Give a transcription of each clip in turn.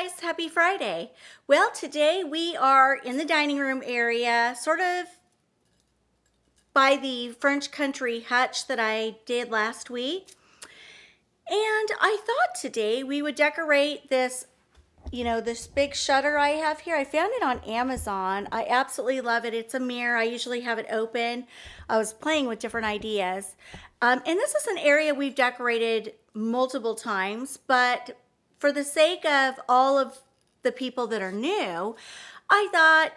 guys, happy Friday. Well, today we are in the dining room area, sort of by the French country hutch that I did last week. And I thought today we would decorate this, this big shutter I have here. I found it on Amazon. I absolutely love it. It's a mirror. I usually have it open. I was playing with different ideas. And this is an area we've decorated multiple times, but for the sake of all of the people that are new, I thought,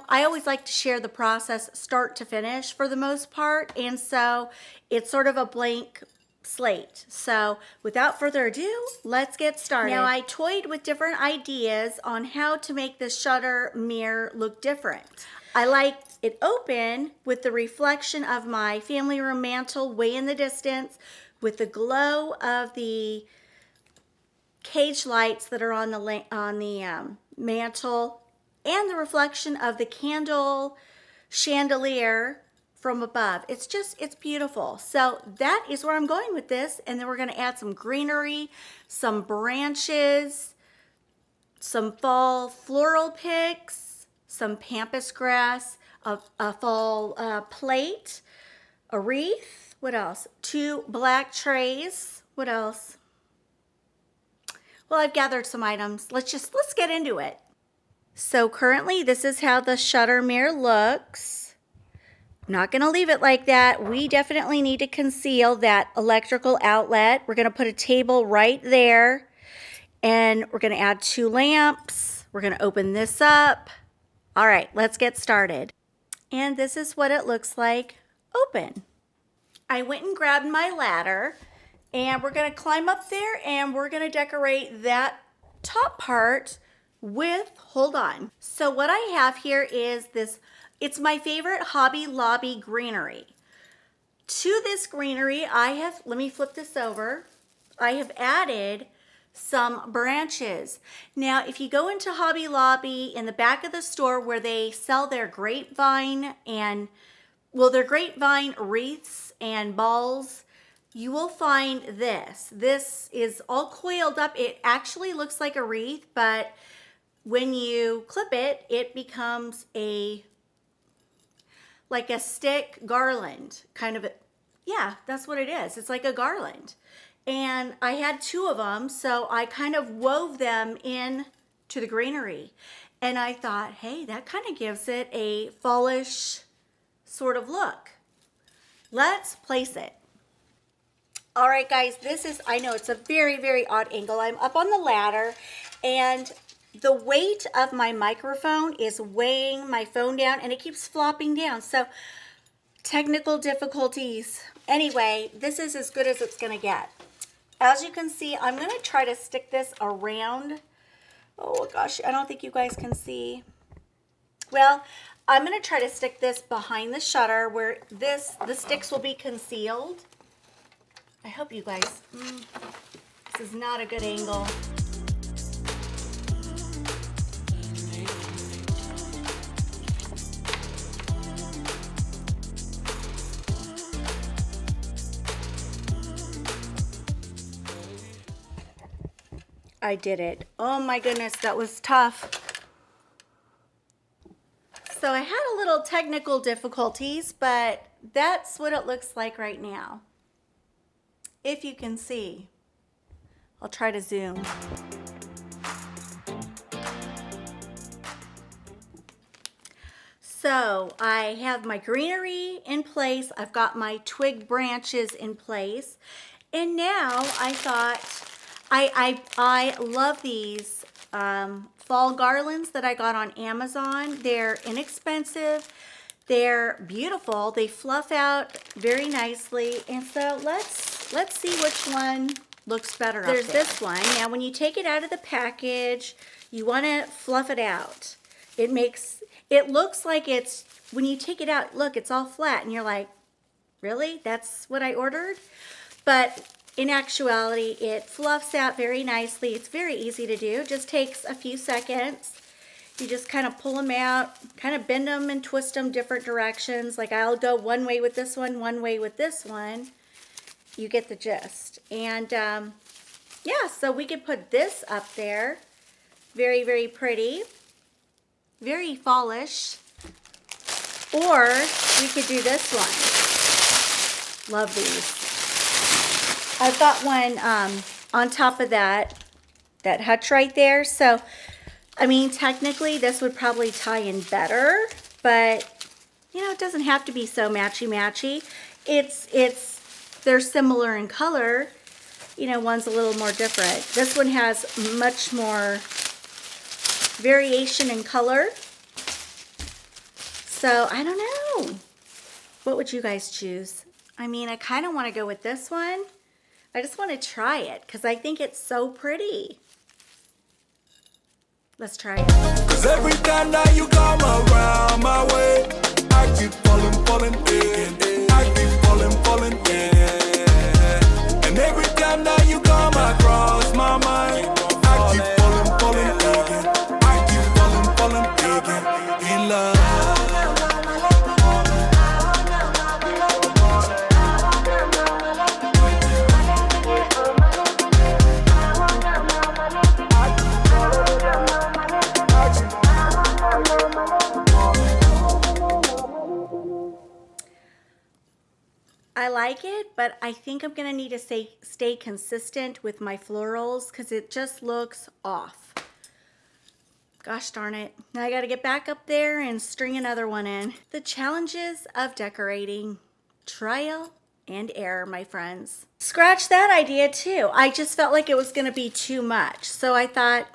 I always like to share the process start to finish for the most part. And so it's sort of a blank slate. So without further ado, let's get started. Now I toyed with different ideas on how to make the shutter mirror look different. I like it open with the reflection of my family room mantle way in the distance, with the glow of the cage lights that are on the mantle, and the reflection of the candle chandelier from above. It's beautiful. So that is where I'm going with this. And then we're going to add some greenery, some branches, some fall floral picks, some pampas grass, a fall plate, a wreath. What else? 2 black trays. What else? Well, I've gathered some items. Let's get into it. So currently this is how the shutter mirror looks. I'm not going to leave it like that. We definitely need to conceal that electrical outlet. We're going to put a table right there, and we're going to add 2 lamps. We're going to open this up. All right, let's get started. And this is what it looks like open. I went and grabbed my ladder, and we're going to climb up there, and we're going to decorate that top part with, hold on. So what I have here is this, it's my favorite Hobby Lobby greenery. To this greenery, let me flip this over. I have added some branches. Now, if you go into Hobby Lobby in the back of the store where they sell their grapevine their grapevine wreaths and balls, you will find this. This is all coiled up. It actually looks like a wreath, but when you clip it, it becomes like a stick garland, kind of. Yeah, that's what it is. It's like a garland. And I had 2 of them, so I kind of wove them in to the greenery. And I thought, hey, that kind of gives it a fallish sort of look. Let's place it. All right, guys, I know it's a very, very odd angle. I'm up on the ladder, and the weight of my microphone is weighing my phone down, and it keeps flopping down. So technical difficulties. Anyway, this is as good as it's going to get. As you can see, I'm going to try to stick this around. Oh gosh, I don't think you guys can see. Well, I'm going to try to stick this behind the shutter where the sticks will be concealed. I hope you guys, this is not a good angle. I did it. Oh my goodness, that was tough. So I had a little technical difficulties, but that's what it looks like right now. If you can see, I'll try to zoom. So I have my greenery in place. I've got my twig branches in place. And now I thought, I love these fall garlands that I got on Amazon. They're inexpensive. They're beautiful. They fluff out very nicely. And so let's see which one looks better. There's this one. Now, when you take it out of the package, you want to fluff it out. It looks like when you take it out, look, it's all flat. And you're like, really? That's what I ordered? But in actuality, it fluffs out very nicely. It's very easy to do. Just takes a few seconds. You just kind of pull them out, kind of bend them and twist them different directions. Like I'll go one way with this one way with this one. You get the gist. And yeah, so we could put this up there Very, very pretty. Very fallish. Or we could do this one. Love these. I've got one on top of that hutch right there. So, I mean, technically this would probably tie in better, but you know, it doesn't have to be so matchy-matchy. They're similar in color. You know, one's a little more different. This one has much more variation in color. So, I don't know. What would you guys choose? I mean, I kind of want to go with this one. I just want to try it because I think it's so pretty. Let's try it. Cause every time that you come around my way, I keep falling, yeah. I keep falling, yeah. And every time that you come across my mind, I keep falling, yeah. I keep falling, yeah. In love. I like it, but I think I'm going to need to stay consistent with my florals because it just looks off. Gosh darn it. Now I got to get back up there and string another one in. The challenges of decorating. Trial and error, my friends. Scratch that idea too. I just felt like it was going to be too much. So I thought,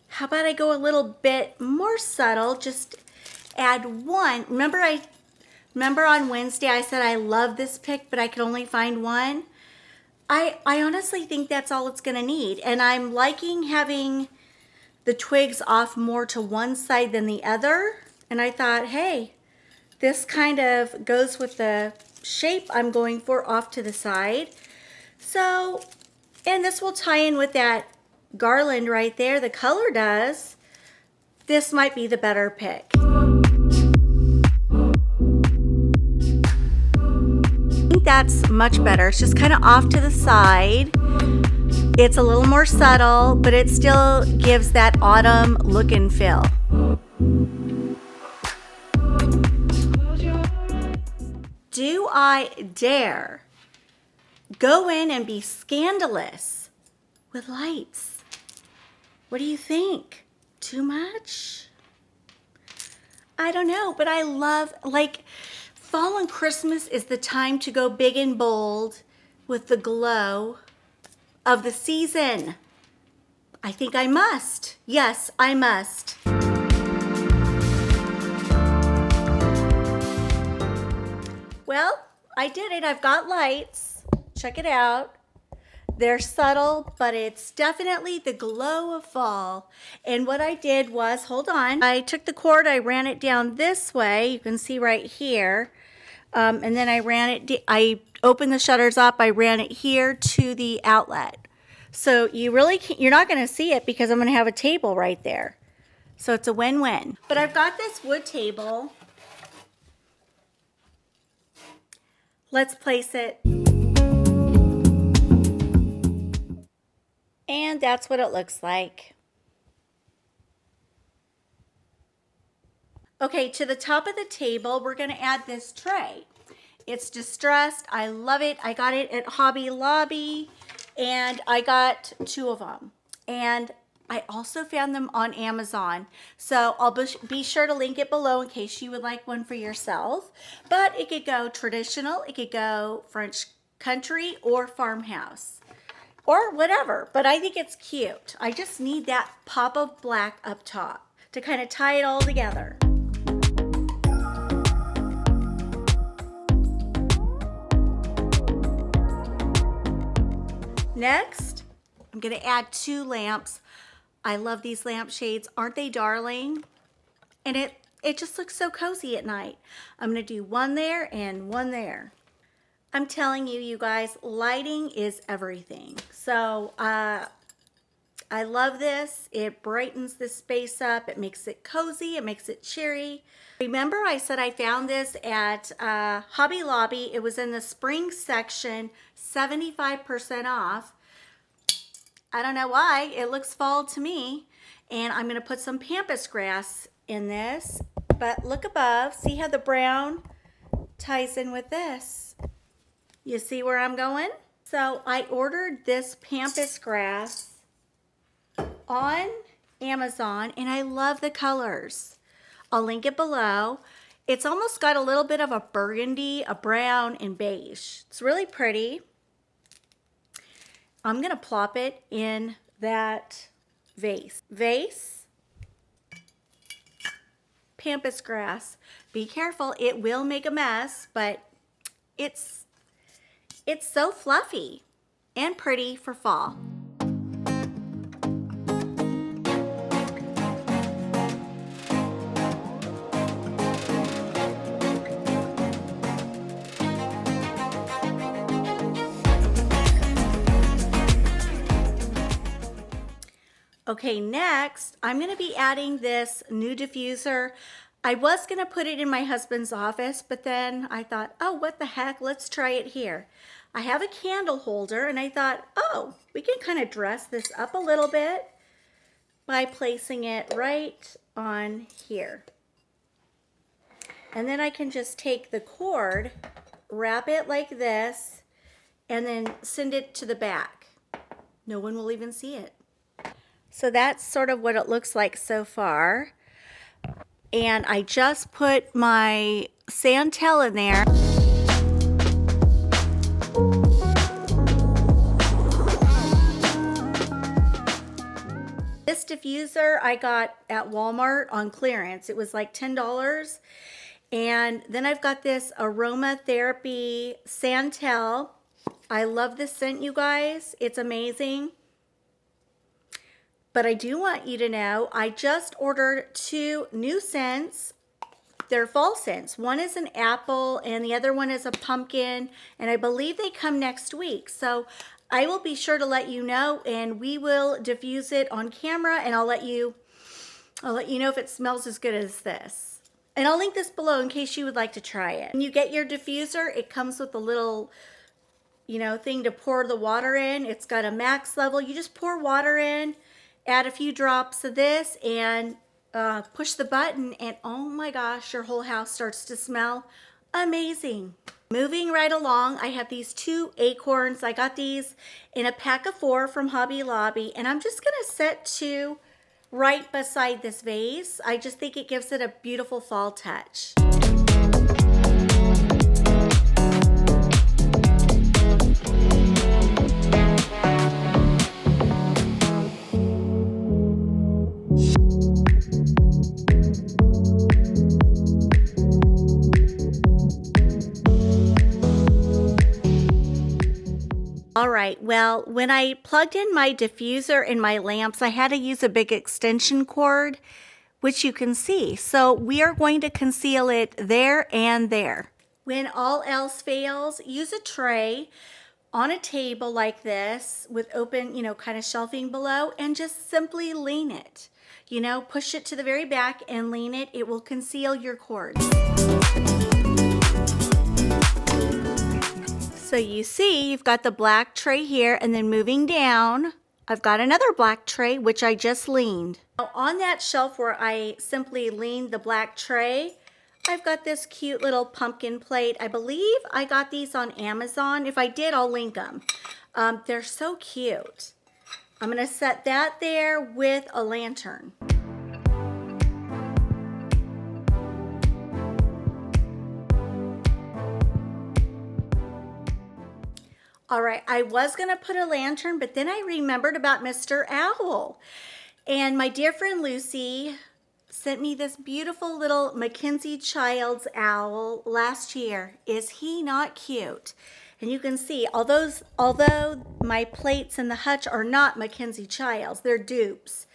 how about I go a little bit more subtle, just add one. Remember on Wednesday I said I love this pick, but I could only find one? I honestly think that's all it's gonna need. And I'm liking having the twigs off more to one side than the other. And I thought, hey, this kind of goes with the shape I'm going for off to the side. So, and this will tie in with that garland right there. The color does. This might be the better pick. That's much better. It's just kind of off to the side. It's a little more subtle, but it still gives that autumn look and feel. Do I dare go in and be scandalous with lights? What do you think? Too much? I don't know, but I love, like, fall and Christmas is the time to go big and bold with the glow of the season. I think I must. Yes, I must. Well, I did it. I've got lights. Check it out. They're subtle, but it's definitely the glow of fall. And what I did was, hold on, I took the cord, I ran it down this way. You can see right here. And then I opened the shutters up. I ran it here to the outlet. So you're not going to see it because I'm going to have a table right there. So it's a win-win. But I've got this wood table. Let's place it. And that's what it looks like. Okay, to the top of the table, we're going to add this tray. It's distressed. I love it. I got it at Hobby Lobby, and I got 2 of them. And I also found them on Amazon. So I'll be sure to link it below in case you would like one for yourself. But it could go traditional, it could go French country or farmhouse, or whatever. But I think it's cute. I just need that pop of black up top to kind of tie it all together. Next, I'm going to add 2 lamps. I love these lampshades. Aren't they darling? And it just looks so cozy at night. I'm going to do 1 there and 1 there. I'm telling you, you guys, lighting is everything. So I love this. It brightens the space up. It makes it cozy. It makes it cheery. Remember I said I found this at Hobby Lobby. It was in the spring section, 75% off. I don't know why. It looks fall to me. And I'm gonna put some pampas grass in this, but look above, see how the brown ties in with this? You see where I'm going? So I ordered this pampas grass on Amazon and I love the colors. I'll link it below. It's almost got a little bit of a burgundy, a brown, and beige. It's really pretty. I'm gonna plop it in that vase. Vase, pampas grass. Be careful, it will make a mess, but it's so fluffy and pretty for fall. Okay, next, I'm gonna be adding this new diffuser. I was gonna put it in my husband's office, but then I thought, oh, what the heck, let's try it here. I have a candle holder and I thought, oh, we can kind of dress this up a little bit by placing it right on here. And then I can just take the cord, wrap it like this, and then send it to the back. No one will even see it. So that's sort of what it looks like so far. And I just put my Santel in there. This diffuser I got at Walmart on clearance. It was like $10. And then I've got this aromatherapy Santel. I love this scent, you guys. It's amazing. But I do want you to know, I just ordered 2 new scents. They're fall scents. One is an apple and the other one is a pumpkin. And I believe they come next week. So I will be sure to let you know and we will diffuse it on camera and I'll let you know if it smells as good as this. And I'll link this below in case you would like to try it. When you get your diffuser, it comes with a little, thing to pour the water in. It's got a max level. You just pour water in. Add a few drops of this and push the button and oh my gosh, your whole house starts to smell amazing. Moving right along, I have these 2 acorns. I got these in a pack of 4 from Hobby Lobby and I'm just gonna set 2 right beside this vase. I just think it gives it a beautiful fall touch. All right, well, when I plugged in my diffuser and my lamps, I had to use a big extension cord, which you can see. So we are going to conceal it there and there. When all else fails, use a tray on a table like this with open, kind of shelving below and just simply lean it. Push it to the very back and lean it. It will conceal your cords. So you see, you've got the black tray here and then moving down, I've got another black tray, which I just leaned. Now on that shelf where I simply leaned the black tray, I've got this cute little pumpkin plate. I believe I got these on Amazon. If I did, I'll link them. They're so cute. I'm gonna set that there with a lantern. All right, I was gonna put a lantern, but then I remembered about Mr. Owl. And my dear friend Lucy sent me this beautiful little Mackenzie Childs owl last year. Is he not cute? And you can see, although my plates in the hutch are not Mackenzie Childs, they're dupes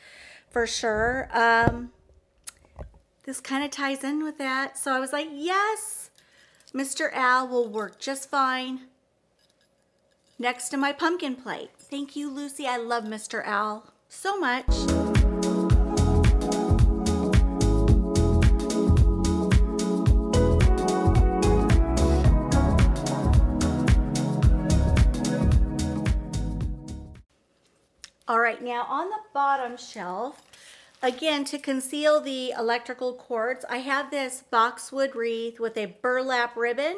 for sure. This kind of ties in with that. So I was like, yes, Mr. Owl will work just fine next to my pumpkin plate. Thank you, Lucy. I love Mr. Owl so much. All right, now on the bottom shelf, Again, to conceal the electrical cords, I have this boxwood wreath with a burlap ribbon.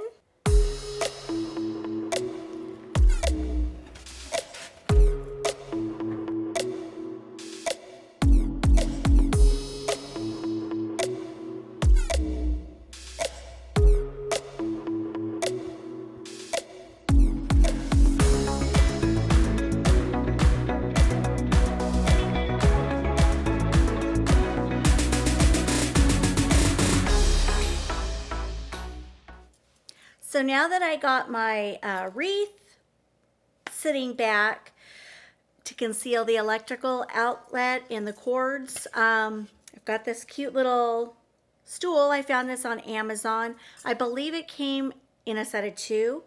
So now that I got my wreath sitting back to conceal the electrical outlet and the cords, I've got this cute little stool. I found this on Amazon. I believe it came in a set of 2,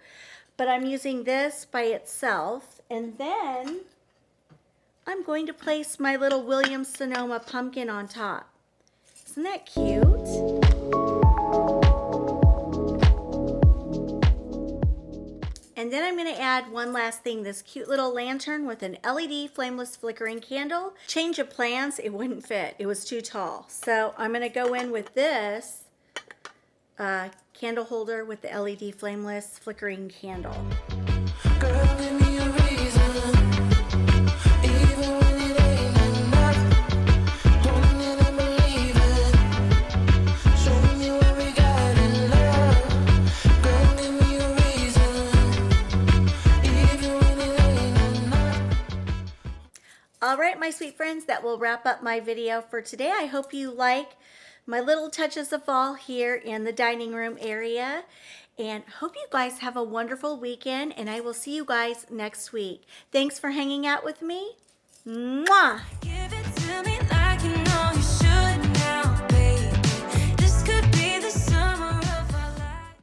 but I'm using this by itself. And then I'm going to place my little Williams-Sonoma pumpkin on top. Isn't that cute? And then I'm going to add one last thing, this cute little lantern with an LED flameless flickering candle. Change of plans, it wouldn't fit. It was too tall. So I'm going to go in with this candle holder with the LED flameless flickering candle. Girl, give me a reason, even when it ain't enough. Holding it and believe it. Show me what we got in love. Girl, give me a reason, even when it ain't enough. All right, my sweet friends, that will wrap up my video for today. I hope you like my little touches of fall here in the dining room area. And hope you guys have a wonderful weekend, and I will see you guys next week. Thanks for hanging out with me. Mwah!